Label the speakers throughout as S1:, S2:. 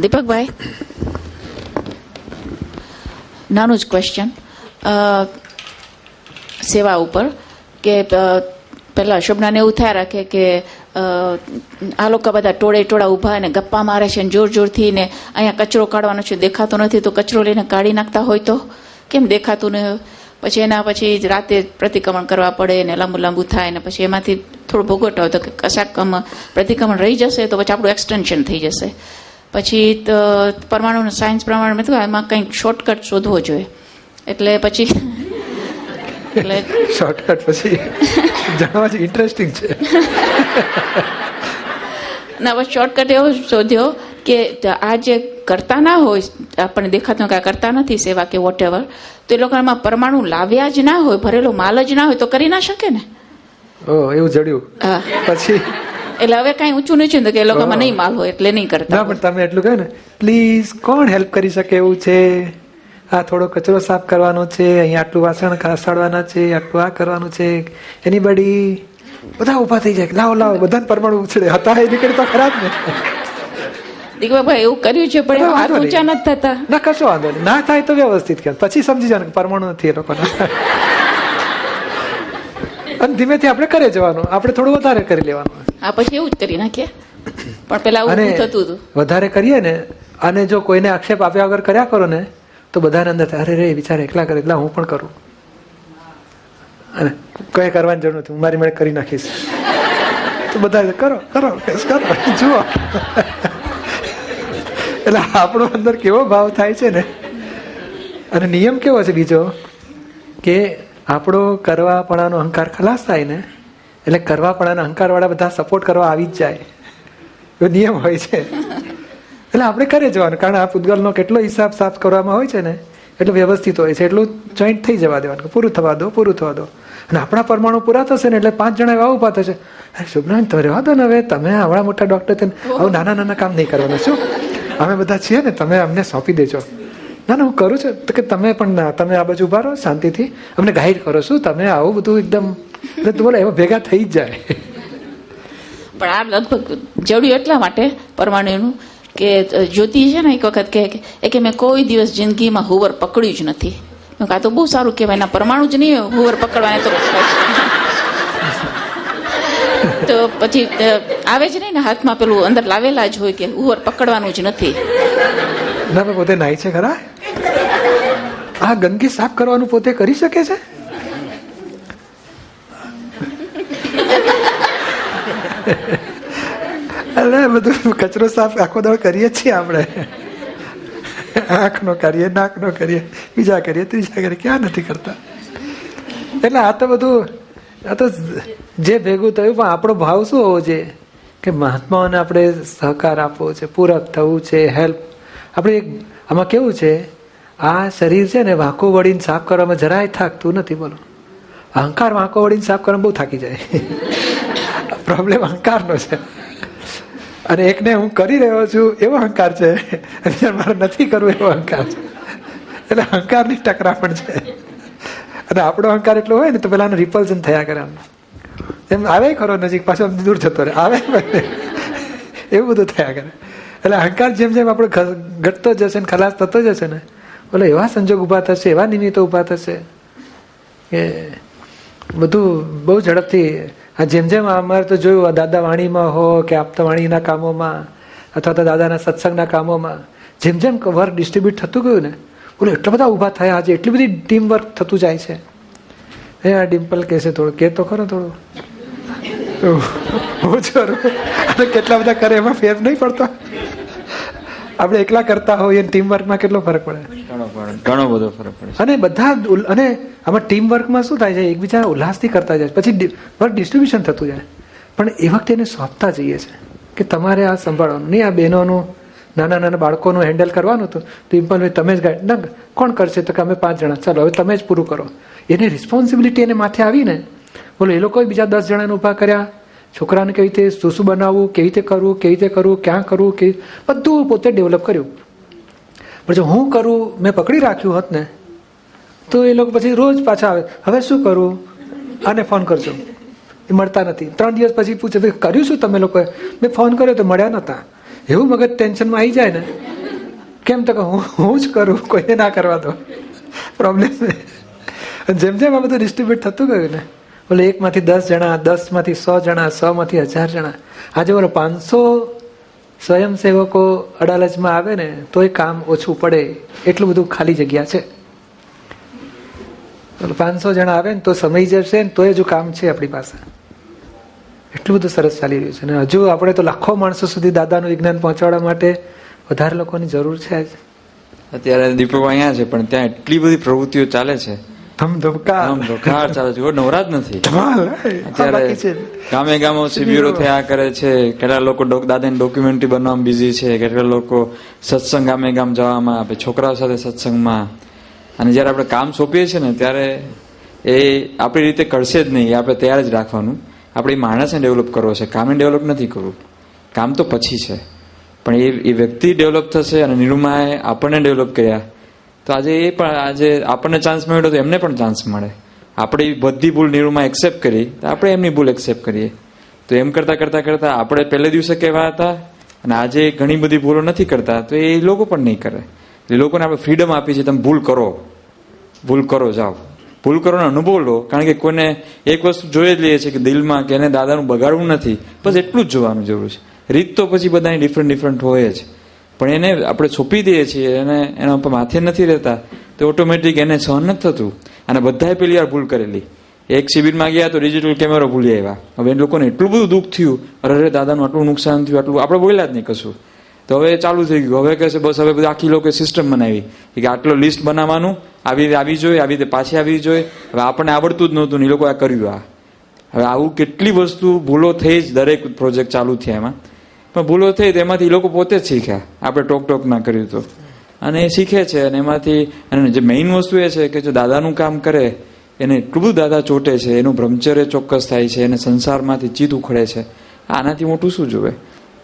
S1: દીપકભાઈ, નાનું જ ક્વેશ્ચન સેવા ઉપર કે પેલા શોભનાને એવું થયા રાખે કે આ લોકો બધા ટોળા ઉભા અને ગપ્પા મારે છે ને જોર જોરથી ને અહીંયા કચરો કાઢવાનો છે, દેખાતો નથી તો કચરો લઈને કાઢી નાખતા હોય તો કેમ દેખાતું ને પછી એના પછી રાતે પ્રતિક્રમણ કરવા પડે ને લાંબુ થાય ને પછી એમાંથી થોડું ભોગવટ હોય તો કશાક પ્રતિક્રમણ રહી જશે તો પછી આપણું એક્સટેન્શન થઈ જશે. પછી પરમાણુ સાયન્સ પ્રમાણે મેં કહ્યું એમાં કંઈક શોર્ટકટ શોધવો જોઈએ. એટલે પછી
S2: શોર્ટકટ પછી જાણવા ઇન્ટરેસ્ટિંગ છે.
S1: ના બસ શોર્ટકટ એવો શોધ્યો કે આ જે કરતા ના હોય, આપણને દેખાતું કે આ કરતા નથી સેવા કે વોટ એવર, તો એ લોકોમાં પરમાણુ લાવ્યા જ ના હોય, ભરેલો માલ જ ના હોય તો કરી ના શકે ને.
S2: એવું જડ્યું પછી
S1: એટલે હવે કઈ ઊંચું નીચું કે એ લોકોમાં નહીં માલ હોય એટલે નહીં કરતા.
S2: પણ તમે એટલું કહે ને, પ્લીઝ કોણ હેલ્પ કરી શકે એવું છે, આ થોડો કચરો સાફ કરવાનો છે, અહીંયા આટલું વાસણ ઘસાડવાના છે, આટલું આ કરવાનું છે, એનીબડી, બધા ઉભા થઈ જાય, લાવો બધા પરમાણુ ઉછળે હતા એ નીકળે તો ખરાબ ને.
S1: દીકરાભાઈ એવું કર્યું છે પણ હાથ ઊંચા નથી થતા.
S2: ના કશો વાંધો નહીં, ના થાય તો વ્યવસ્થિત કે પછી સમજી જવાનું પરમાણુ નથી એ લોકોના. અને ધીમેથી આપણે કરી જવાનું, આપણે થોડું વધારે કરી લેવાનું.
S1: હા પછી એવું જ કરી નાખીએ. પણ પેલા આવું થતું હતું,
S2: વધારે કરીએ ને અને જો કોઈને આક્ષેપ આપ્યા વગર કર્યા કરો ને તો બધાને અંદર અરે રે વિચાર એકલા કરે એટલે હું પણ કરું, અને કઈ કરવાની જરૂર નથી, હું મારી મેળે કરી નાખીશ. તો બધા કરો કરો કરો જુઓ. એટલે આપણો અંદર કેવો ભાવ થાય છે ને. અને નિયમ કેવો છે બીજો કે આપણો કરવાપણાનો અહંકાર ખલાસ થાય ને એટલે કરવાપણાના અહંકાર વાળા બધા સપોર્ટ કરવા આવી જ જાય, એવો નિયમ હોય છે. એટલે આપણે કરી જવાનું, કારણ આ પૂતગલનો કેટલો હિસાબ સાફ કરવામાં હોય છે ને એટલું વ્યવસ્થિત હોય છે, એટલું જોઈન્ટ થઈ જવા દેવાનું, પૂરું થવા દો. અને આપણા પરમાણુ પૂરા થશે ને એટલે 5 જણા એવા ઉભા થશે, અરે શુભનારાયણ તમે રહેવા દો ને, હવે તમે આવડા મોટા ડોક્ટર આવું નાના કામ નહીં કરવાના, શું અમે બધા છીએ ને, તમે અમને સોંપી દેજો. ના હું કરું છું તો કે તમે પણ તમે આ બાજુ ઉભા રહો, શાંતિથી અમને ગાઈડ કરો, શું તમે આવું બધું એકદમ બોલો એમાં ભેગા થઈ જ જાય.
S1: પણ આ લગભગ જડ્યું એટલા માટે પરમાણુનું કે જ્યોતિ છે ને એક વખત કે મેં કોઈ દિવસ જિંદગીમાં હુવર પકડ્યું જ નથી. આ તો બહુ સારું કહેવાય, એના પરમાણુ જ નહીં હુવર પકડવાને તો પછી આવે જ નહીં ને હાથમાં, પેલું અંદર લાવેલા જ હોય કે હુવર પકડવાનું જ નથી.
S2: ના પોતે નાય છે ખરા, આ ગંદકી સાફ કરવાનું પોતે કરી શકે છે. અરે બધું કચરો સાફ આખો દાડો કરીએ છીએ આપણે, આંખનો કરીએ, નાકનો કરીએ, બીજા કરીએ, ત્રીજા કરીએ, ક્યાં નથી કરતા. એટલે આ તો બધું આ તો જે ભેગું થયું, પણ આપણો ભાવ શું હોવો જોઈએ કે મહાત્માઓને આપણે સહકાર આપવો છે, પૂરક થવું છે, હેલ્પ. આપણે આમાં કેવું છે, આ શરીર છે ને વાંકો વળીને સાફ કરવામાં જરાય થાકતું નથી. બોલો, અહંકાર વાંકો વળીને સાફ કરવામાં બહુ થાકી જાય. પ્રોબ્લેમ અહંકારનો છે. અને એકને હું કરી રહ્યો છું એવો અહંકાર છે, અને મારે નથી કરવું એવો અહંકાર છે. એટલે અહંકારની ટકરામણ છે. અને આપણો અહંકાર એટલો હોય ને તો પેલા રિપલ્ઝન થયા કરે, એમ આવે ખરો નજીક, પાછો દૂર જતો રહે, આવે એવું બધું થયા કરે. એટલે અહંકાર જેમ જેમ આપણે ઘટતો જશે ને ખલાસ થતો જશે ને, બોલે એવા સંજોગ ઉભા થશે, એવા નિમિત્તો ઉભા થશે કે બધું બહુ ઝડપથી. જેમ જેમ અમારે તો જોયું દાદા વાણીમાં હો કે આપતા વાણીના કામોમાં અથવા તો દાદાના સત્સંગના કામોમાં જેમ જેમ વર્ક ડિસ્ટ્રીબ્યુટ થતું ગયું ને, બોલો એટલા બધા ઉભા થયા, આજે એટલી બધી ટીમ વર્ક થતું જાય છે. એ આ ડિમ્પલ કે છે થોડું કે તો ખરો, થોડું કેટલા બધા કરે એમાં ફેર નહીં પડતો. આપણે એકલા કરતા હોઈએ ટીમ વર્કમાં કેટલો ફરક પડે,
S3: ઘણો બધો ફરક પડે.
S2: અને બધા અને આમાં ટીમ વર્કમાં શું થાય છે, એકબીજા ઉલ્લાસથી કરતા જાય, પછી વર્ક ડિસ્ટ્રીબ્યુશન થતું જાય. પણ એ વખતે એને સોંપતા જઈએ છે કે તમારે આ સંભાળવાનું નહીં, આ બહેનોનું નાના બાળકોનું હેન્ડલ કરવાનું હતું, ડિમ્પલભાઈ તમે જ ગાઈડ ના, કોણ કરશે તો કે અમે 5 જણા, ચાલો હવે તમે જ પૂરું કરો. એને રિસ્પોન્સિબિલિટી એને માથે આવીને, બોલો એ લોકોએ બીજા 10 જણાને ઊભા કર્યા, છોકરાને કેવી રીતે શું બનાવવું, કેવી રીતે કરવું, ક્યાં કરવું, બધું પોતે ડેવલપ કર્યું. પણ જો હું કરું, મેં પકડી રાખ્યું હોત ને તો એ લોકો પછી રોજ પાછા આવે, હવે શું કરું, આને ફોન કરજો, એ મળતા નથી. 3 દિવસ પછી પૂછે કર્યું શું તમે લોકોએ, મેં ફોન કર્યો તો મળ્યા નતા. એવું મગજ ટેન્શનમાં આવી જાય ને કેમ તો હું જ કરું, કોઈને ના કરવા દો. પ્રોબ્લેમ જેમ જેમ આ બધું ડિસ્ટ્રીબ્યુટ થતું ગયું ને, બોલે 1 માંથી 10 જણા, 10 માંથી 100 જણા, 100 માંથી 1000 જણા, આજે બોલો 500 સ્વયંસેવકો અડાલજમાં આવે ને તોય કામ ઓછું પડે એટલું બધું ખાલી જગ્યા છે. 500 જણા આવે ને તો સમય જશે ને તોય હજુ કામ છે આપણી પાસે. એટલું બધું સરસ ચાલી રહ્યું છે. અને હજુ આપણે તો લાખો માણસો સુધી દાદાનું વિજ્ઞાન પહોંચાડવા માટે વધારે લોકોની જરૂર છે.
S3: અત્યારે દીપકભાઈ અહીંયા છે પણ ત્યાં એટલી બધી પ્રવૃત્તિઓ ચાલે છે, ધમધોકાર ચાલે છે, નવરાત નથી. અત્યારે ગામે ગામો શિબિરો થયા કરે છે, કેટલા લોકો દાદાની ડોક્યુમેન્ટરી બનાવવામાં બિઝી છે, કેટલા લોકો સત્સંગ ગામે ગામ જવામાં, છોકરાઓ સાથે સત્સંગમાં. અને જયારે આપણે કામ સોંપીએ છીએ ને ત્યારે એ આપણી રીતે કરશે જ નહીં, આપણે તૈયાર જ રાખવાનું. આપણે માણસને ડેવલપ કરવો છે, કામને ડેવલપ નથી કરવું. કામ તો પછી છે, પણ એ વ્યક્તિ ડેવલપ થશે. અને નિરૂમાએ આપણને ડેવલપ કર્યા તો આજે આપણને ચાન્સ મળ્યો તો એમને પણ ચાન્સ મળે. આપણે બધી ભૂલ નિરૂમા એક્સેપ્ટ કરી તો આપણે એમની ભૂલ એક્સેપ્ટ કરીએ. તો એમ કરતા કરતા કરતા આપણે પહેલે દિવસે કેવા હતા અને આજે ઘણી બધી ભૂલો નથી કરતા તો એ લોકો પણ નહીં કરે. એ લોકોને આપણે ફ્રીડમ આપી છે, તમે ભૂલ કરો, જાઓ ભૂલ કરવાનો અનુભવ લો. કારણ કે કોઈને એક વસ્તુ જોઈ જ લઈએ છે કે દિલમાં કે એને દાદાનું બગાડવું નથી, બસ એટલું જ જોવાનું જરૂર છે. રીત તો પછી બધાની ડિફરન્ટ હોય જ, પણ એને આપણે છોપી દઈએ છીએ અને એના ઉપર માથે નથી રહેતા તો ઓટોમેટિક એને સહન નથી થતું. અને બધાએ પેલી વાર ભૂલ કરેલી. એક શિબિરમાં ગયા તો ડિજિટલ કેમેરો ભૂલી આવ્યા. હવે એ લોકોને એટલું બધું દુઃખ થયું, અરે દાદાનું આટલું નુકસાન થયું, આટલું આપણે બોલ્યા જ નહીં કશું. તો હવે ચાલુ થઈ ગયું. હવે કહેશે બસ હવે બધી આખી લોકો સિસ્ટમ બનાવી કે આટલો લિસ્ટ બનાવવાનું, આવી જોઈએ, આવી રીતે પાછી આવી જોઈએ. હવે આપણને આવડતું જ નહોતું ને એ લોકો આ કર્યું. હવે આવું કેટલી વસ્તુ ભૂલો થઈ જ દરેક પ્રોજેક્ટ ચાલુ થયા એમાં. પણ ભૂલો થઈ તો એમાંથી એ લોકો પોતે જ શીખ્યા, આપણે ટોક ના કર્યું તો. અને એ શીખે છે અને એમાંથી. અને જે મેઇન વસ્તુ એ છે કે જો દાદાનું કામ કરે એને એટલું બધું દાદા ચોટે છે, એનું બ્રહ્મચર્ય ચોક્કસ થાય છે, એને સંસારમાંથી ચિત્ત ઉખડે છે. આનાથી મોટું શું જોવે?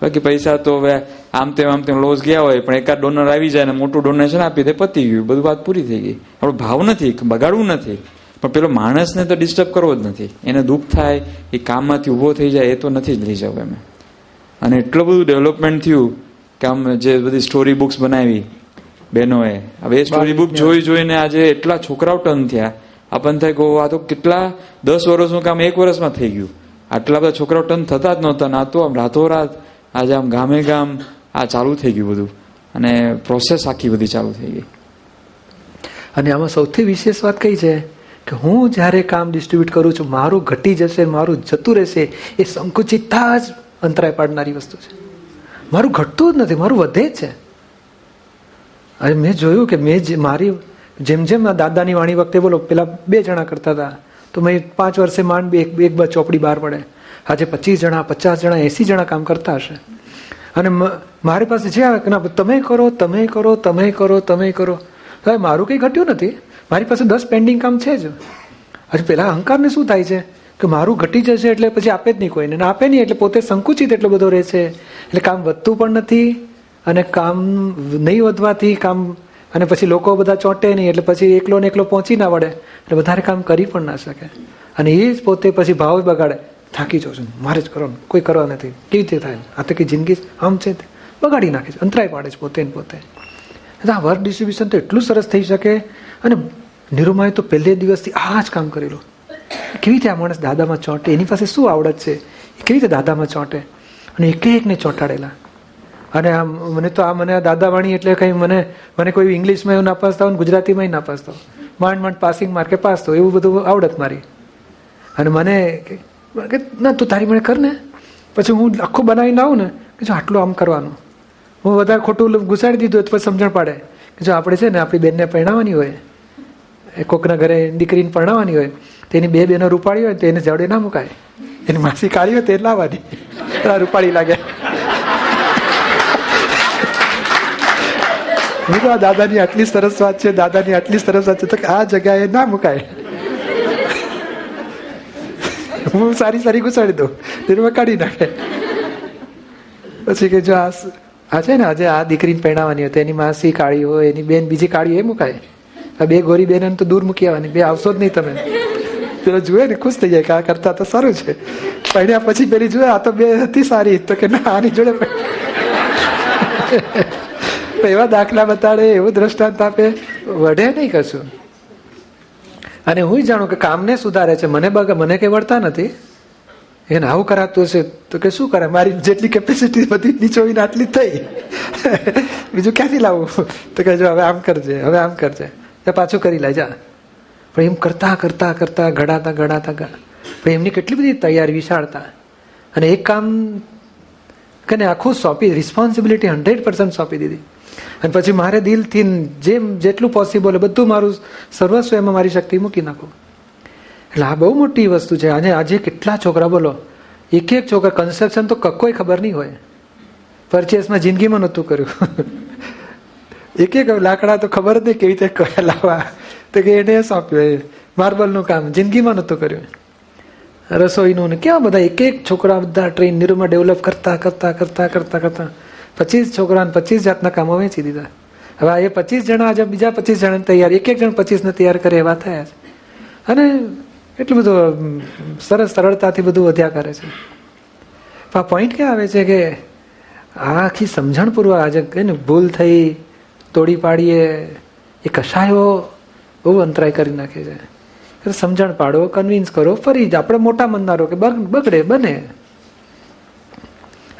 S3: બાકી પૈસા તો હવે આમ તેમ લોસ ગયા હોય પણ એકાદ ડોનર આવી જાય ને મોટું ડોનેશન આપી દે, પતી ગયું, બધું વાત પૂરી થઈ ગઈ. આપણો ભાવ નથી, બગાડવું નથી, પણ પેલો માણસને તો ડિસ્ટર્બ કરવો જ નથી. એને દુઃખ થાય, એ કામમાંથી ઉભો થઈ જાય, એ તો નથી જ લઈ જાવ એમ. અને એટલું બધું ડેવલપમેન્ટ થયું કે આમ જે બધી સ્ટોરી બુક્સ બનાવી બહેનોએ, હવે એ સ્ટોરી બુક જોઈને આજે એટલા છોકરાઓ ટર્ન થયા. આપણને થાય કે આ તો કેટલા 10 વર્ષનું કામ 1 વર્ષમાં થઈ ગયું. આટલા બધા છોકરાઓ ટર્ન થતા જ નહોતા, ના તો આમ રાતોરાત આજે આમ ગામે ગામ આ ચાલુ થઈ ગયું બધું. અને પ્રોસેસ આખી બધી ચાલુ થઈ ગઈ.
S2: અને આમાં સૌથી વિશેષ વાત કઈ છે કે હું જ્યારે કામ ડિસ્ટ્રીબ્યુટ કરું છું, મારું ઘટી જશે, મારું જતું રહેશે, એ સંકુચિતતા જ અંતરાય પાડનારી વસ્તુ છે. મારું ઘટતું જ નથી, મારું વધે જ છે. અને મેં જોયું કે મારી જેમ દાદાની વાણી વખતે બોલો પેલા 2 જણા કરતા હતા તો મેં 5 વર્ષે માંડ એક ચોપડી બહાર પડે. આજે 25 જણા, 50 જણા, 80 જણા કામ કરતા હશે. અને મારી પાસે જે આવે કે તમે કરો. હવે મારું કંઈ ઘટ્યું નથી, મારી પાસે 10 પેન્ડિંગ કામ છે જ. હજુ પેલા અહંકારને શું થાય છે કે મારું ઘટી જશે એટલે પછી આપે જ નહીં કોઈને, આપે નહીં એટલે પોતે સંકુચિત એટલો બધો રહે છે. એટલે કામ વધતું પણ નથી અને કામ નહીં વધવાથી કામ, અને પછી લોકો બધા ચોંટે નહીં એટલે પછી એકલો ને એકલો પહોંચી ના વળે એટલે વધારે કામ કરી પણ ના શકે. અને એ જ પોતે પછી ભાવ બગાડે, થાકી જાઉં છું, મારે જ કરવાનું, કોઈ કરવા નથી, કેવી રીતે થાય? આ તો કે જિંદગી આમ છે, બગાડી નાખે છે, અંતરાય પાડે છે પોતે. આ વર્ક ડિસ્ટ્રીબ્યુશન તો એટલું સરસ થઈ શકે. અને નિરૂમાએ તો પહેલે દિવસથી આ જ કામ કરેલું. કેવી રીતે આ માણસ દાદામાં ચોંટે, એની પાસે શું આવડત છે, કેવી રીતે દાદામાં ચોંટે, અને એકને ચોંટાડેલા. અને મને આ દાદાવાણી એટલે કઈ મને કોઈ ઇંગ્લિશમાં એવું નાપાસ થાવ, ગુજરાતીમાં નાપાસ થાવ, માંડ પાસિંગ માર્કે પાસ થાવ, એવું બધું આવડત મારી. અને મને ના તું તારી મને કર ને, પછી હું આખું બનાવીને આવું ને કે જો આટલું આમ કરવાનું, હું વધારે ખોટું ઘુસાડી દીધું તો સમજણ પડે કે જો આપણે છે ને આપણી બેનને પરણાવવાની હોય, કોકના ઘરે દીકરીને પરણાવવાની હોય તો એની 2 બહેનો રૂપાળી હોય તો એને જડે ના મુકાય, એની માસી કાઢી હોય તો એ લાવવાની, રૂપાળી લાગે. આ દાદાની આટલી સરસ વાત છે, દાદાની આટલી સરસ વાત છે તો આ જગ્યાએ ના મુકાય. હું સારી ઘુસાડી દઉં, એમાં કાઢી નાખે. પછી કે જો આ છે ને આજે આ દીકરીને પરણાવવાની હોય તો એની માસી કાળી હોય, એની બેન બીજી કાળી હોય, એ મુકાય. આ 2 ગોરી બેન તો દૂર મૂકી આવવાની, 2 આવશો જ નહીં તમે. પેલો જુએ ને ખુશ થઈ જાય કે આ કરતા તો સારું છે. પરણ્યા પછી પેલી જુએ આ તો 2 હતી સારી, તો કે ના આની જોડે એવા દાખલા બતાડે, એવું દ્રષ્ટાંત આપે, વઢે નહીં કશું. અને હું જાણું કે કામને સુધારે છે, મને કઈ વળતા નથી. એને આવું કરાતું હશે તો કે શું કરે, મારી જેટલી કેપેસિટી બધી નીચોવીને આટલી થઈ, બીજું ક્યાંથી લાવવું? તો કે જો હવે આમ કરજે, હવે આમ કરજે, પાછું કરી લે જા. પણ એમ કરતા કરતા કરતા ઘડાતા ઘડાતા પણ એમની કેટલી બધી તૈયારી, વિશાળતા. અને એક કામ કે આખું સોંપી, રિસ્પોન્સિબિલિટી 100% સોંપી દીધી. અને પછી મારે દિલથી જેટલું પોસિબલ બધું મારું સર્વસ્વ એમાં મારી શક્તિ મૂકી નાખું. એટલે આ બહુ મોટી વસ્તુ છે. અને આજે કેટલા છોકરા, બોલો, એક છોકરા કન્સ્ટ્રક્શન તો કોઈ ખબર નહીં હોય, પરચેસમાં જિંદગીમાં નહોતું કર્યું. એક લાકડા તો ખબર જ નહીં કેવી રીતે લાવવા, તો કે એને સોંપ્યું. માર્બલનું કામ જિંદગીમાં નહોતું કર્યું. રસોઈનું ને કેવા બધા એક છોકરા બધા ટ્રેન નિરૂમાં ડેવલપ કરતા કરતા કરતા કરતા કરતા 25 છોકરાને 25 જાતના કામો વેચી દીધા. હવે એ 25 જણા આજે બીજા 25 જણાને તૈયાર, એક જણ 25 ને તૈયાર કરે એવા થયા છે. અને એટલું બધું સરળતાથી બધું વધ્યા કરે છે. આ પોઈન્ટ ક્યાં આવે છે કે આ આખી સમજણપૂર્વક આજે કહીને ભૂલ થઈ, તોડી પાડીએ, એ કશાયો બહુ અંતરાય કરી નાખે છે. સમજણ પાડો, કન્વિન્સ કરો, ફરી જ આપણે મોટા મનનારો કે બગડે બને.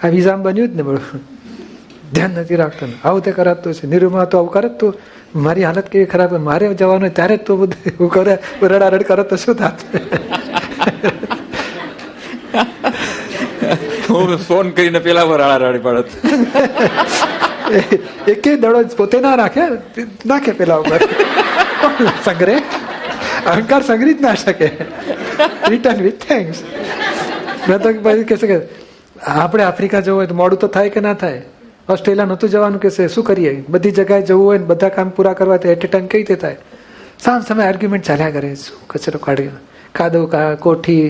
S2: આ વિઝામ બન્યું જ ને, બધું ધ્યાન નથી રાખતો ને આવું તે કરાતું છે. નિરૂમાં તો આવું કરત તો મારી હાલત કેવી ખરાબ, મારે જવાનું ત્યારે તો બધું એવું કરે, રડારડ કરે તો શું થાત?
S3: હું ફોન કરીને પેલા પર રડારડી પડત.
S2: એક દડો પોતે ના નાખે પેલા ઉપર સંગ્રહ, અહંકાર સંગ્રહિત ના શકે. Return with thanks. મેં તો પછી કહેશે કે આપણે આફ્રિકા જવું હોય તો મોડું તો થાય કે ના થાય? ઓસ્ટ્રેલિયા નહોતું જવાનું, કહેશે શું કરીએ, બધી જગ્યાએ જવું હોય ને બધા કામ પૂરા કરવા તો એટ એ ટાઈમ કઈ રીતે થાય? સામ સમય આર્ગ્યુમેન્ટ ચાલ્યા કરે, શું કચરો કાઢી, કાદવ કોઠી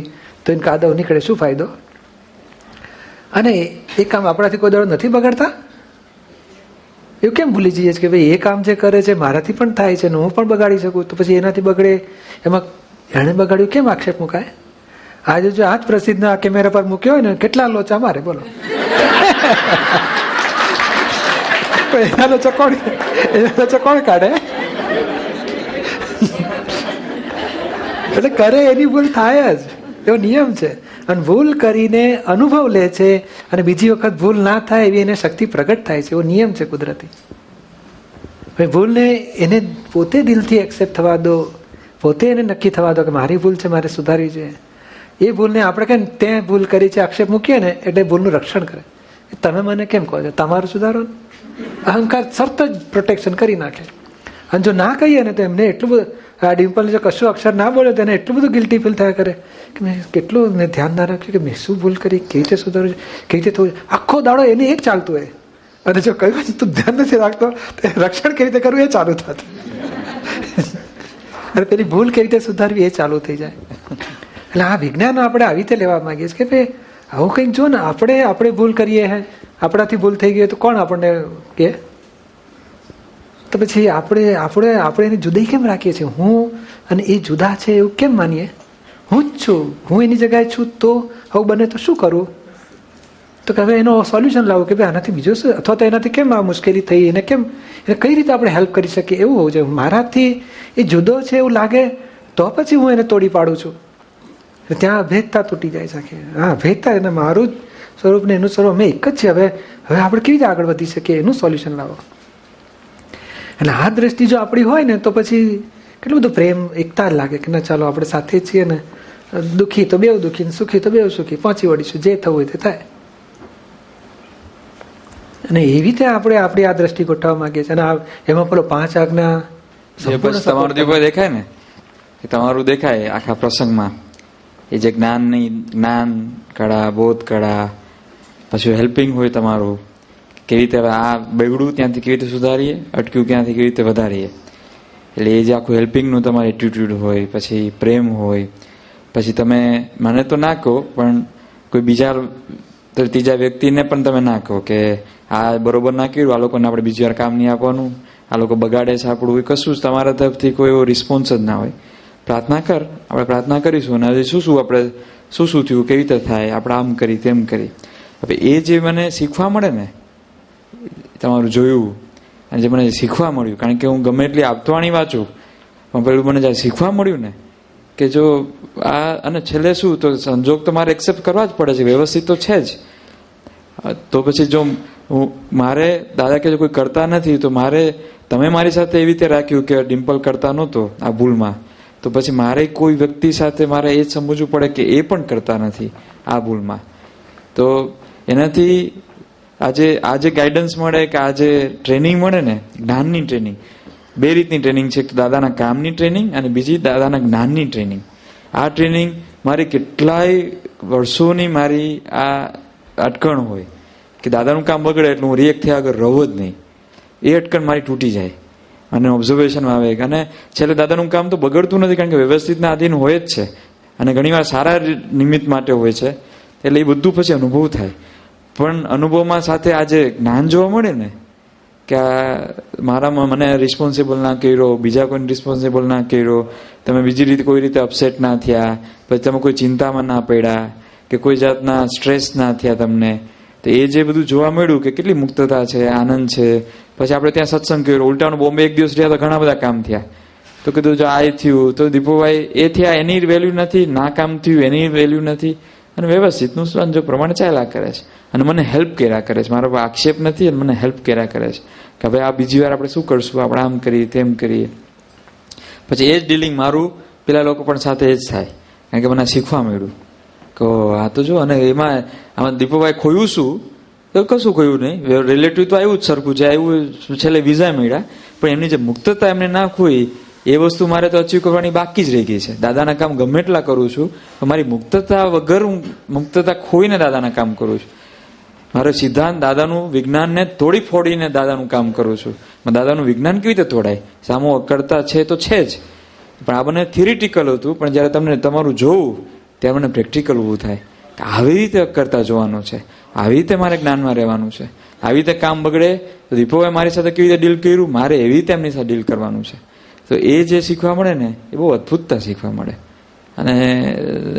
S2: તો એને કાદવ નીકળે, શું ફાયદો? અને એ કામ આપણાથી કોઈ દડો નથી બગડતા? એવું કેમ ભૂલી જઈએ કે ભાઈ એ કામ જે કરે છે મારાથી પણ થાય છે ને હું પણ બગાડી શકું, તો પછી એનાથી બગડે એમાં એણે બગાડ્યું કેમ આક્ષેપ મુકાય? આજે જો આ જ પ્રસિદ્ધ આ કેમેરા પર મૂક્યો હોય ને, કેટલા લોચા મારે, બોલો. એના લોચા કોણ કાઢે? એટલે કરે એની ભૂલ થાય જ, એવો નિયમ છે. અને ભૂલ કરીને અનુભવ લે છે અને બીજી વખત ભૂલ ના થાય એવી એને શક્તિ પ્રગટ થાય છે. એવો નિયમ છે કુદરતી. ભૂલને એને પોતે દિલથી એક્સેપ્ટ થવા દો, પોતે એને નક્કી થવા દો કે મારી ભૂલ છે, મારે સુધારવી છે. એ ભૂલને આપણે કઈ તે ભૂલ કરી છે આક્ષેપ મૂકીએ ને એટલે ભૂલનું રક્ષણ કરે. તમે મને કેમ કહો છો તમારું સુધારો? અહંકાર તરત જ પ્રોટેક્શન કરી નાખે. અને જો ના કહીએ ને તો એમને એટલું બધું, આ ડિમ્પલ જો કશું અક્ષર ના બોલે તો એને એટલું બધું ગિલ્ટી ફીલ થયા કરે કે મેં કેટલું મેં ધ્યાન ના રાખ્યું કે મેં શું ભૂલ કરી, કેવી રીતે સુધારું છે, કેવી રીતે થયું. આખો દાડો એને એ જ ચાલતું હોય. અને જો કહ્યું તું ધ્યાન નથી રાખતો તો રક્ષણ કેવી રીતે કરવું એ ચાલુ થતું. અને પેલી ભૂલ કેવી રીતે સુધારવી એ ચાલુ થઈ જાય. એટલે આ વિજ્ઞાન આપણે આવી રીતે લેવા માંગીએ છીએ કે ભાઈ આવું કંઈક જો ને, આપણે ભૂલ કરીએ હે, આપણાથી ભૂલ થઈ ગઈ તો કોણ આપણને કે? તો પછી આપણે એની જુદાઈ કેમ રાખીએ છીએ? હું અને એ જુદા છે એવું કેમ માનીએ? હું જ છું, હું એની જગ્યાએ છું, તો આવું બને તો શું કરું? તો કે હવે એનો સોલ્યુશન લાવો કે ભાઈ આનાથી બીજું શું, અથવા તો એનાથી કેમ આ મુશ્કેલી થઈ, એને કઈ રીતે આપણે હેલ્પ કરી શકીએ, એવું હોવું જોઈએ. મારાથી એ જુદો છે એવું લાગે તો પછી હું એને તોડી પાડું છું. ત્યાં અભેદતા તૂટી જાય છે. હા, અભેદતા એને મારું સ્વરૂપ ને એનું સ્વરૂપ અમે એક જ છે. હવે આપણે કેવી રીતે આગળ વધી શકીએ એનું સોલ્યુશન લાવો. એટલે આ દ્રષ્ટિ જો આપણી હોય ને તો પછી કેટલું બધું પ્રેમ, એકતા લાગે કે ના ચાલો આપણે સાથે છીએ ને, દુઃખી તો બેવ દુઃખી, સુખી તો બેવ સુખી, પહોંચી વળીશું, જે થવું હોય તે થાય. અને એવી રીતે આપણે આપણી આ દ્રષ્ટિ ગોઠવવા માંગીએ છીએ. અને એમાં પેલો 5 આજ્ઞા
S3: તમારું જે દેખાય ને, તમારું દેખાય આખા પ્રસંગમાં, એ જે જ્ઞાન કળા, બોધ કળા, પછી હેલ્પિંગ હોય તમારું, કેવી રીતે આ બગડું ત્યાંથી કેવી રીતે સુધારીએ, અટક્યું ક્યાંથી કેવી રીતે વધારીએ. એટલે એ જે આખું હેલ્પિંગનું તમારું એટીટ્યુડ હોય, પછી પ્રેમ હોય, પછી તમે મને તો ના કહો પણ કોઈ બીજા ત્રીજા વ્યક્તિને પણ તમે ના કહો કે આ બરોબર ના કર્યું, આ લોકોને આપણે બીજી વાર કામ નહીં આપવાનું, આ લોકો બગાડે છે આપણું, કશું જ તમારા તરફથી કોઈ એવો રિસ્પોન્સ જ ના હોય. પ્રાર્થના કર, આપણે પ્રાર્થના કરીશું અને શું આપણે શું થયું, કેવી રીતે થાય, આપણે આમ કરી તેમ કરી. હવે એ જે મને શીખવા મળે ને, તમારું જોયું અને જે મને શીખવા મળ્યું, કારણ કે હું ગમે એટલી આપતવાણી વાંચું પણ પેલું મને જ્યારે શીખવા મળ્યું ને કે જો આ, અને છેલ્લે શું, તો સંજોગ તો મારે એક્સેપ્ટ કરવા જ પડે છે, વ્યવસ્થિત તો છે જ. તો પછી જો મારે દાદા કે કોઈ કરતા નથી તો મારે, તમે મારી સાથે એવી રીતે રાખ્યું કે ડિમ્પલ કરતા નહોતો આ ભૂલમાં, તો પછી મારે કોઈ વ્યક્તિ સાથે મારે એ સમજવું પડે કે એ પણ કરતા નથી આ ભૂલમાં. તો એનાથી આજે ગાઈડન્સ મળે કે આજે ટ્રેનિંગ મળે ને, જ્ઞાનની ટ્રેનિંગ, બે રીતની ટ્રેનિંગ છે, દાદાના કામની ટ્રેનિંગ અને બીજી દાદાના જ્ઞાનની ટ્રેનિંગ. આ ટ્રેનિંગ મારી કેટલાય વર્ષોની મારી આ અટકણ હોય કે દાદાનું કામ બગડે એટલે હું રિએક્ટ થયા આગળ રહું જ નહીં, એ અટકણ મારી તૂટી જાય અને ઓબ્ઝર્વેશનમાં આવે. અને છેલ્લે દાદાનું કામ તો બગડતું નથી કારણ કે વ્યવસ્થિતના આધીન હોય જ છે અને ઘણીવાર સારા નિમિત્ત માટે હોય છે, એટલે એ બધું પછી અનુભવ થાય. પણ અનુભવમાં સાથે આજે જ્ઞાન જોવા મળે ને કે મારામાં મને રિસ્પોન્સિબલ ના કર્યો, બીજા કોઈને રિસ્પોન્સિબલ ના કર્યો, તમે બીજી રીતે કોઈ રીતે અપસેટ ના થયા, પછી તમે કોઈ ચિંતામાં ના પડ્યા કે કોઈ જાતના સ્ટ્રેસ ના થયા તમને, તો એ જે બધું જોવા મળ્યું કે કેટલી મુક્તતા છે, આનંદ છે. પછી આપણે ત્યાં સત્સંગ કર્યો, ઉલટાનું બોમ્બે એક દિવસ રહ્યા તો ઘણા બધા કામ થયા. તો કીધું જો આ થયું તો દીપુભાઈ એ થયા એની વેલ્યુ નથી, ના કામ થયું એની વેલ્યુ નથી, અને વ્યવસ્થિતનું સંજોગ પ્રમાણે ચાલ્યા કરે છે અને મને હેલ્પ કર્યા કરે છે. મારો આક્ષેપ નથી અને મને હેલ્પ કર્યા કરે છે કે હવે આ બીજી વાર આપણે શું કરશું, આપણે આમ કરીએ તેમ કરીએ. પછી એ જ ડિલિંગ મારું પેલા લોકો પણ સાથે એ જ થાય, કારણ કે મને શીખવા મળ્યું કે આ તો જો. અને એમાં આમાં દીપુભાઈ ખોયું શું, તો કશું ખોયું નહીં, રિલેટિવ તો આવ્યું જ સરખું છે, આવ્યું છેલ્લે વિઝા મળ્યા, પણ એમની જે મુક્તતા એમને ના ખોઈ એ વસ્તુ મારે તો અચીવ કરવાની બાકી જ રહી ગઈ છે. દાદાના કામ ગમે એટલા કરું છું પણ મારી મુક્તતા વગર હું મુક્તતા ખોઈને દાદાના કામ કરું છું. મારો સિદ્ધાંત દાદાનું વિજ્ઞાનને તોડી ફોડીને દાદાનું કામ કરું છું. દાદાનું વિજ્ઞાન કેવી રીતે તોડાય, સામો અકર્તા છે તો છે જ, પણ આ બંને થિયરિટિકલ હતું, પણ જયારે તમને તમારું જોવું ત્યારે મને પ્રેક્ટિકલ ઊભું થાય કે આવી રીતે અકર્તા જોવાનું છે, આવી રીતે મારે જ્ઞાનમાં રહેવાનું છે, આવી રીતે કામ બગડે તો દીપોએ મારી સાથે કેવી રીતે ડીલ કર્યું, મારે એવી રીતે એમની સાથે ડીલ કરવાનું છે. તો એ જે શીખવા મળે ને એ બહુ અદભુતતા શીખવા મળે. અને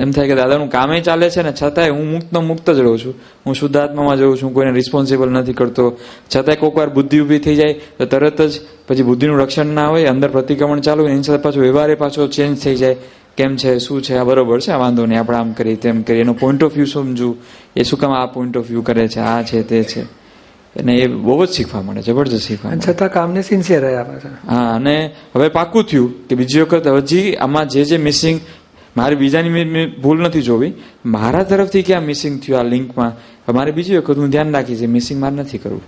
S3: એમ થાય કે દાદાનું કામે ચાલે છે ને છતાંય હું મુક્ત જ રહું છું, હું શુદ્ધાત્મામાં જઉં છું, કોઈને રિસ્પોન્સિબલ નથી કરતો. છતાંય કોઈક વાર બુદ્ધિ ઊભી થઈ જાય તો તરત જ પછી બુદ્ધિનું રક્ષણ ના હોય, અંદર પ્રતિક્રમણ ચાલુ હોય, એની સાથે પાછો વ્યવહારે પાછો ચેન્જ થઈ જાય. કેમ છે, શું છે, આ બરોબર છે, આ વાંધો નહીં, આપણે આમ કરીએ તેમ કરીએ, એનો પોઈન્ટ ઓફ વ્યૂ સમજવું, એ શું કામ આ પોઈન્ટ ઓફ વ્યૂ કરે છે, આ છે તે છે. અને એ બહુ જ શીખવા મળે, જબરજસ્ત શીખવા મળે.
S2: છતાં કામને સિન્સિયર રહ્યા છે.
S3: હા, અને હવે પાકું થયું કે બીજી વખત હજી આમાં જે મિસિંગ, મારે બીજાની ભૂલ નથી જોવી, મારા તરફથી ક્યાં મિસિંગ થયું આ લિંકમાં, મારે બીજી વખત હું ધ્યાન રાખી છે મિસિંગ મારે નથી કરવું.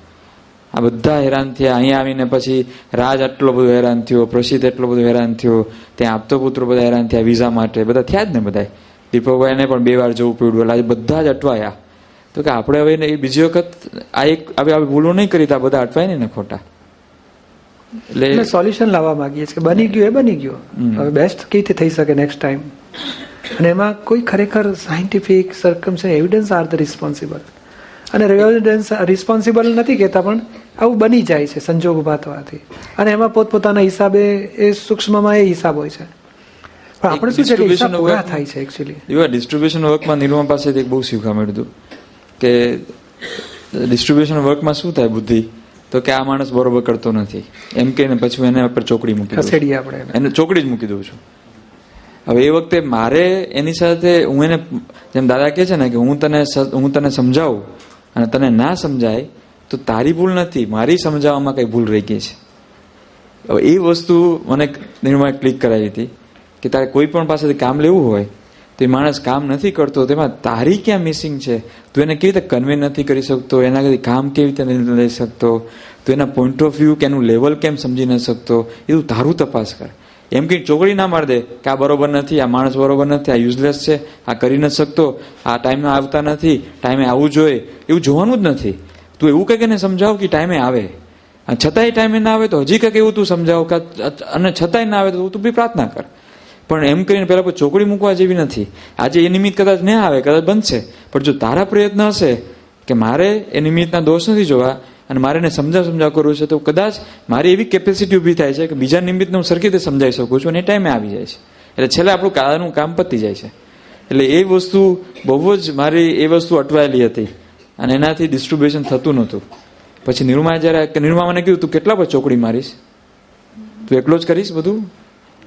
S3: આ બધા હેરાન થયા, અહીંયા આવીને પછી રાજ આટલો બધો હેરાન થયો, પ્રસિદ્ધ એટલો બધો હેરાન થયો, ત્યાં આપતો પુત્રો બધા હેરાન થયા વિઝા માટે, બધા થયા જ ને બધા. દીપકભાઈને પણ 2 વાર જવું પડ્યું, એટલે બધા જ અટવાયા. તો કે આપણે હવે બીજી વખત આ એક હવે ભૂલો નહીં કરી તો આ બધા અટવાય ને ખોટા. એટલે
S2: સોલ્યુશન લાવવા માંગીએ છીએ કે બની ગયું એ બની ગયું, હવે બેસ્ટ કઈ રીતે થઈ શકે નેક્સ્ટ ટાઈમ. અને એમાં કોઈ ખરેખર scientific circumstance evidence are the responsible, અને એવિડન્સ રિસ્પોન્સિબલ નથી કહેતા, પણ આવું બની જાય છે સંજોગ ઉભા થવાથી. અને એમાં પોતપોતાના હિસાબે એ સૂક્ષ્મમાં એ હિસાબ હોય છે, પણ આપણે શું છે કે હિસાબ પૂરા થાય છે એકચ્યુઅલી.
S3: ડિસ્ટ્રીબ્યુશન વર્કમાં નિર્મા પાસેથી એક બહુ શીખવા મળ્યું હતું કે ડિસ્ટ્રીબ્યુશન વર્કમાં શું થાય બુદ્ધિ, તો કે આ માણસ બરોબર કરતો નથી એમ કે પછી એને ઉપર ચોકડી મૂકી
S2: ખસેડી, આપણે
S3: એને ચોકડી જ મૂકી દઉં છું. હવે એ વખતે મારે એની સાથે હું એને, જેમ દાદા કહે છે ને કે હું તને સમજાવું અને તને ના સમજાય તો તારી ભૂલ નથી, મારી સમજાવવામાં કઈ ભૂલ રહી ગઈ છે. હવે એ વસ્તુ મને નિર્માણ ક્લિક કરાવી હતી કે તારે કોઈ પણ પાસેથી કામ લેવું હોય તો એ માણસ કામ નથી કરતો, તેમાં તારી ક્યાં મિસિંગ છે, તું એને કેવી રીતે કન્વે નથી કરી શકતો, એના કદી કામ કેવી રીતે નથી લઈ શકતો, તું એના પોઈન્ટ ઓફ વ્યૂ કે એનું લેવલ કેમ સમજી ન શકતો, એ તું તારું તપાસ કર. એમ કઈ ચોકડી ના માર દે કે આ બરોબર નથી, આ માણસ બરોબર નથી, આ યુઝલેસ છે, આ કરી નથી શકતો, આ ટાઈમે આવતા નથી, ટાઈમે આવવું જોઈએ, એવું જોવાનું જ નથી. તું એવું કંઈક એને સમજાવ કે ટાઈમે આવે, છતાંય ટાઈમે ના આવે તો હજી કંઈક એવું તું સમજાવ, અને છતાંય ના આવે તો તું બી પ્રાર્થના કર. પણ એમ કરીને પેલા ચોકડી મૂકવા જેવી નથી. આજે એ નિમિત્ત કદાચ ન આવે, કદાચ બનશે, પણ જો તારા પ્રયત્ન હશે કે મારે એ નિમિત્તના દોષ નથી જોવા અને મારે એને સમજાવ કરવું છે, તો કદાચ મારી એવી કેપેસિટી ઊભી થાય છે કે બીજા નિમિત્તને હું સરખી રીતે સમજાવી શકું છું અને એ ટાઈમે આવી જાય છે. એટલે છેલ્લે આપણું કાળાનું કામ પતી જાય છે. એટલે એ વસ્તુ બહુ જ મારી એ વસ્તુ અટવાયેલી હતી અને એનાથી ડિસ્ટ્રીબ્યુશન થતું નહોતું. પછી નિરૂમાએ જયારે નિરૂમા મને કીધું તું કેટલા પછી ચોકડી મારીશ, તું એકલો જ કરીશ બધું?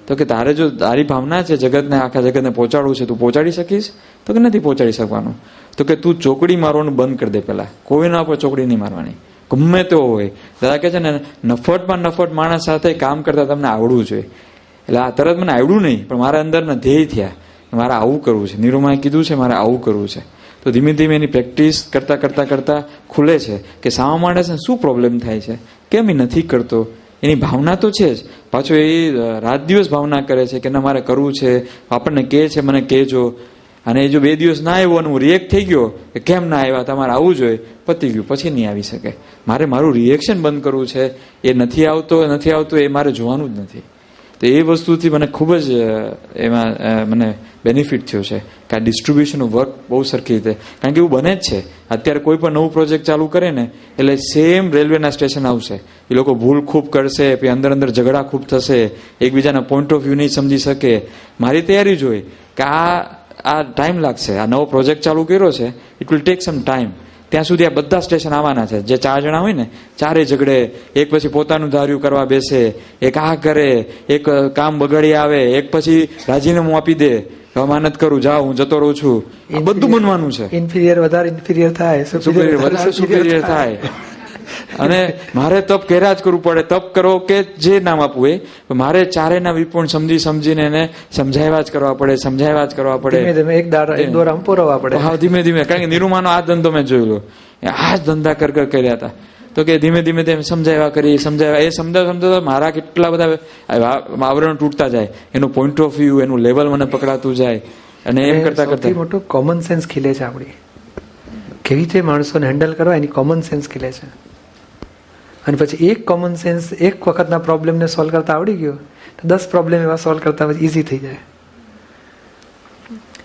S3: તો કે તારે જો તારી ભાવના છે જગતને, આખા જગતને પહોંચાડવું છે, તું પહોંચાડી શકીશ? તો કે નથી પહોંચાડી શકવાનું. તો કે તું ચોકડી મારવાનું બંધ કરી દે પેલા, કોઈના પર ચોકડી નહીં મારવાની, ગમે તેવો હોય. દાદા કે છે ને નફટમાં નફટ માણસ સાથે કામ કરતા તમને આવડવું જોઈએ. એટલે આ તરત મને આવડ્યું નહીં, પણ મારા અંદરના ધ્યેય થયા, મારે આવું કરવું છે. નિરૂમાએ કીધું છે મારે આવું કરવું છે. તો ધીમે ધીમે એની પ્રેક્ટિસ કરતા કરતા કરતા ખુલે છે કે સામા માણસને શું પ્રોબ્લેમ થાય છે, કેમ એ નથી કરતો. એની ભાવના તો છે જ, પાછો એ રાત દિવસ ભાવના કરે છે કે ના મારે કરવું છે, આપણને કહે છે મને કહેજો. અને જો 2 દિવસ ના આવ્યો અને હું રિએક્ટ થઈ ગયો કે કેમ ના આવ્યા, તમારે આવવું જોઈએ, પતી ગયું, પછી નહીં આવી શકે. મારે મારું રિએક્શન બંધ કરવું છે, એ નથી આવતો એ મારે જોવાનું જ નથી. તો એ વસ્તુથી મને ખૂબ જ એમાં મને બેનિફિટ થયો છે કે આ ડિસ્ટ્રીબ્યુશનનું વર્ક બહુ સરખી રીતે, કારણ કે એવું બને જ છે. અત્યારે કોઈ પણ નવું પ્રોજેક્ટ ચાલુ કરે ને એટલે સેમ રેલવેના સ્ટેશન આવશે, એ લોકો ભૂલ ખૂબ કરશે, પછી અંદર ઝઘડા ખૂબ થશે, એકબીજાના પોઈન્ટ ઓફ વ્યૂ નહીં સમજી શકે. મારી તૈયારી જ હોય કે આ ટાઈમ લાગશે, આ નવો પ્રોજેક્ટ ચાલુ કર્યો છે, it will take some time. ત્યાં સુધી આ બધા સ્ટેશન આવવાના છે. જે 4 જણા હોય ને, 4 ઝઘડે, એક પછી પોતાનું ધાર્યું કરવા બેસે, એક આ કરે, એક કામ બગાડી આવે, એક પછી રાજીનામું આપી દે, માનત કરું જાઉં, હું જતો રહું છું. આ બધું બનવાનું છે.
S2: ઇન્ફિરિયર વધારે ઇન્ફિરિયર થાય,
S3: સુપિરિયર થાય. અને મારે તપ કર્યા જ કરવું પડે. તપ કરો કે જે નામ આપવું એ, મારે ચારેયના વિપુણ સમજીને એને સમજાવ્યા જ કરવા પડે. હા, ધીમે ધીમે. કારણ કે નિરૂમાનો આ ધંધો મેં જોયેલો, આ જ ધંધા કર્યા હતા. તો કે ધીમે ધીમે સમજાવ્યા એ સમજાવતા મારા કેટલા બધા આવરણ તૂટતા જાય, એનું પોઈન્ટ ઓફ વ્યૂ, એનું લેવલ મને પકડાતું જાય. અને એમ કરતા કરતા
S2: મોટું કોમન સેન્સ ખીલે છે આપણી, કેવી રીતે માણસોને હેન્ડલ કરવા એની કોમન સેન્સ ખીલે છે. અને પછી એક કોમન સેન્સ એક વખતના પ્રોબ્લેમને સોલ્વ કરતા આવડી ગયો તો 10 પ્રોબ્લેમ એવા સોલ્વ કરતા પછી ઇઝી થઈ જાય.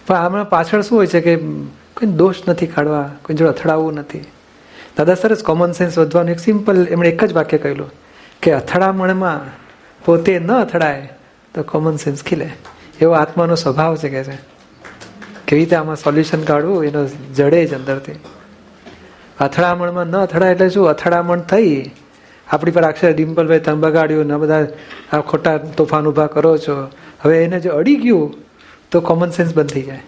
S2: પણ આમાં પાછળ શું હોય છે કે કોઈ દોષ નથી કાઢવા, કોઈ જોડે અથડાવવું નથી. દાદા સરસ કોમન સેન્સ વધવાનું એક સિમ્પલ એમણે એક જ વાક્ય કહેલું કે અથડામણમાં પોતે ન અથડાય તો કોમન સેન્સ ખીલે. એવો આત્માનો સ્વભાવ છે કે છે. કેવી રીતે આમાં સોલ્યુશન કાઢવું એનો જડે જ અંદરથી. અથડામણમાં ન અથડાય એટલે શું, અથડામણ થઈ આપણી પર અક્ષર ડિમ્પલભાઈ તમે બગાડ્યું ને બધા આ ખોટા તોફાન ઉભા કરો છો, હવે એને જો અડી ગયું તો કોમન સેન્સ બંધ થઈ જાય.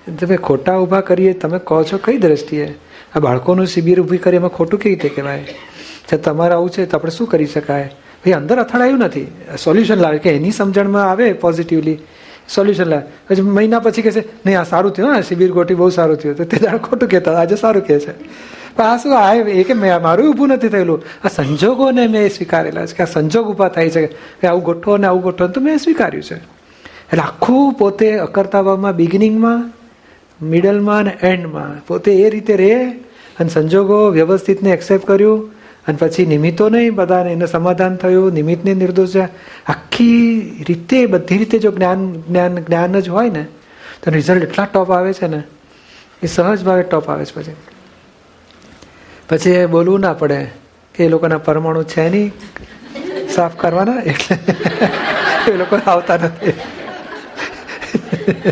S2: તમે ખોટા ઉભા કરીએ તમે કહો છો કઈ દ્રષ્ટિએ, આ બાળકોનું શિબિર ઊભી કરી એમાં ખોટું કેવી રીતે કહેવાય છે? તમારે આવું છે તો આપણે શું કરી શકાય? ભાઈ અંદર અથડાયું નથી, સોલ્યુશન લાવે કે એની સમજણમાં આવે પોઝિટિવલી સોલ્યુશન લાવે. પછી મહિના પછી કહે છે નહીં આ સારું થયું, હા શિબિર ગોટી બહુ સારું થયું, તો તે દાડે ખોટું કહેતા આજે સારું કહે છે. પણ આ શું એ કે મારું ઊભું નથી થયેલું, આ સંજોગોને મેં સ્વીકારેલા છે કે આ સંજોગ ઊભા થાય છે કે આવું ગોઠવો ને આવું ગોઠવો, તો મેં સ્વીકાર્યું છે. એટલે આખું પોતે અકર્તા ભાવમાં બિગિનિંગમાં, મિડલમાં અને એન્ડમાં પોતે એ રીતે રહે અને સંજોગો વ્યવસ્થિતને એક્સેપ્ટ કર્યું અને પછી નિમિત્તો નહીં બધાને એને સમાધાન થયું, નિમિત્તને નિર્દોષ. આખી રીતે બધી રીતે જો જ્ઞાન જ હોય ને તો રિઝલ્ટ એટલા ટોપ આવે છે ને, એ સહજ ભાવે ટોપ આવે છે. પછી એ બોલવું ના પડે કે એ લોકોના પરમાણુ છે નહીં સાફ કરવાના, એટલે એ લોકો આવતા નથી.